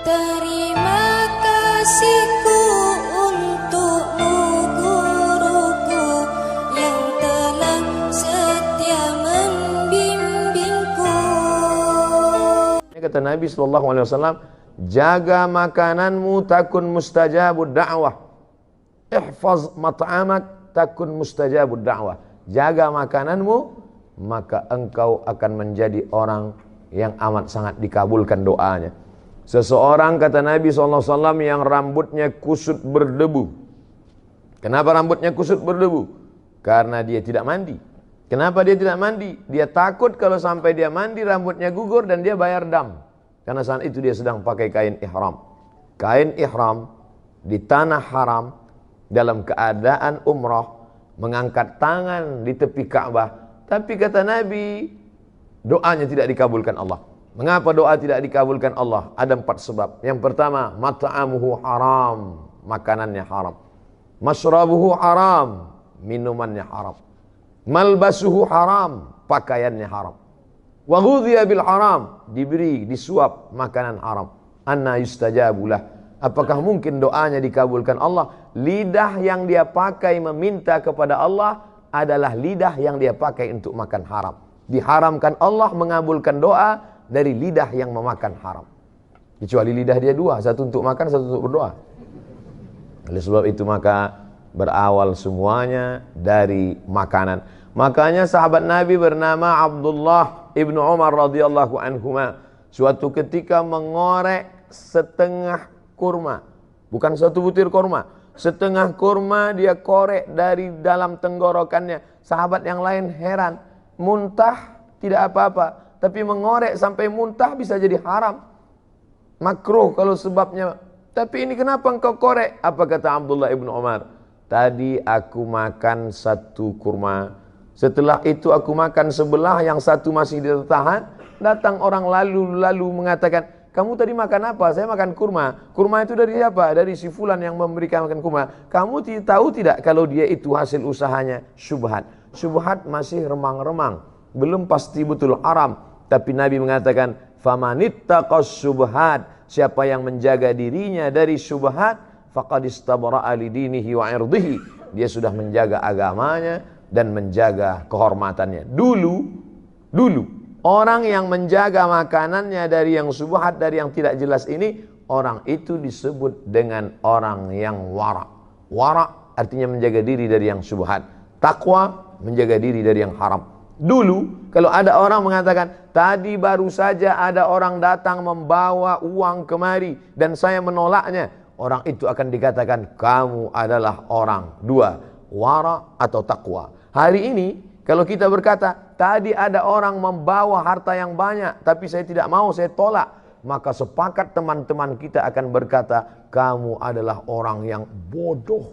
Terima kasihku untukmu guruku yang telah setia membimbingku. Kata Nabi SAW, jaga makananmu takun mustajabud da'wah. Ihfaz mat'amak takun mustajabud da'wah. Jaga makananmu, maka engkau akan menjadi orang yang amat sangat dikabulkan doanya. Seseorang, kata Nabi SAW, yang rambutnya kusut berdebu. Kenapa rambutnya kusut berdebu? Karena dia tidak mandi. Kenapa dia tidak mandi? Dia takut kalau sampai dia mandi rambutnya gugur dan dia bayar dam. Karena saat itu dia sedang pakai kain ihram. Kain ihram di tanah haram dalam keadaan umrah, mengangkat tangan di tepi Ka'bah. Tapi kata Nabi, doanya tidak dikabulkan Allah. Mengapa doa tidak dikabulkan Allah? Ada 4 sebab. Yang pertama, mat'amuhu haram, makanannya haram. Mashrabuhu haram, minumannya haram. Malbasuhu haram, pakaiannya haram. Wa ghudhiya bil haram, diberi, disuap makanan haram. Anna yustajabulah. Apakah mungkin doanya dikabulkan Allah? Lidah yang dia pakai meminta kepada Allah adalah lidah yang dia pakai untuk makan haram. Diharamkan Allah mengabulkan doa dari lidah yang memakan haram. Kecuali lidah dia 2, satu untuk makan, satu untuk berdoa. Oleh sebab itu maka berawal semuanya dari makanan. Makanya sahabat Nabi bernama Abdullah ibnu Umar radhiyallahu anhuma suatu ketika mengorek setengah kurma, bukan satu butir kurma, setengah kurma dia korek dari dalam tenggorokannya. Sahabat yang lain heran, muntah tidak apa-apa, tapi mengorek sampai muntah bisa jadi haram, makruh kalau sebabnya. Tapi ini kenapa engkau korek? Apa kata Abdullah ibnu Umar? Tadi aku makan satu kurma, setelah itu aku makan sebelah, yang satu masih tertahan. Datang orang lalu mengatakan, kamu tadi makan apa? Saya makan kurma. Kurma itu dari siapa? Dari si fulan yang memberikan makan kurma. Kamu tahu tidak kalau dia itu hasil usahanya? Syubhat. Syubhat masih remang-remang, belum pasti betul haram. Tapi Nabi mengatakan, famanittaqas syubhat, siapa yang menjaga dirinya dari syubhat, faqad istabara'a lidinihi wa 'irdihi, dia sudah menjaga agamanya dan menjaga kehormatannya. Dulu orang yang menjaga makanannya dari yang syubhat, dari yang tidak jelas ini, orang itu disebut dengan orang yang wara'. Wara' artinya menjaga diri dari yang syubhat. Takwa menjaga diri dari yang haram. Dulu kalau ada orang mengatakan, tadi baru saja ada orang datang membawa uang kemari dan saya menolaknya, orang itu akan dikatakan kamu adalah orang 2, wara atau takwa. Hari ini kalau kita berkata, tadi ada orang membawa harta yang banyak tapi saya tidak mau, saya tolak, maka sepakat teman-teman kita akan berkata, kamu adalah orang yang bodoh.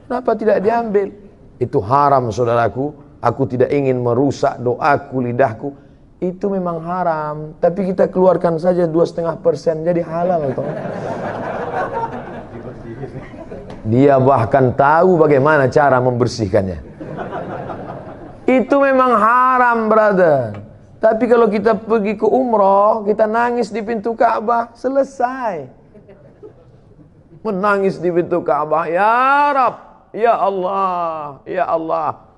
Kenapa tidak diambil? Itu haram, saudaraku. Aku tidak ingin merusak doaku, lidahku. Itu memang haram, tapi kita keluarkan saja 2,5% jadi halal toh. Dia bahkan tahu bagaimana cara membersihkannya. Itu memang haram, brother. Tapi kalau kita pergi ke umroh, kita nangis di pintu Ka'bah, selesai. Menangis di pintu Ka'bah, ya Rab, ya Allah, ya Allah.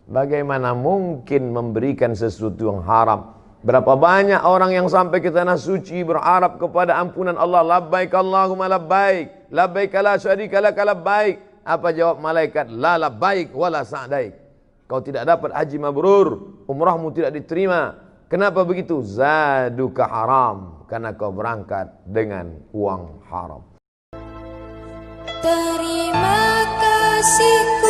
Bagaimana mungkin memberikan sesuatu yang haram? Berapa banyak orang yang sampai ke tanah suci berharap kepada ampunan Allah. Labbaik Allahumma labbaik, labbaik la syarika lak labbaik. Apa jawab malaikat? La labbaik wala sa'daik. Kau tidak dapat haji mabrur, umrahmu tidak diterima. Kenapa begitu? Zaduka haram, karena kau berangkat dengan uang haram. Terima kasihku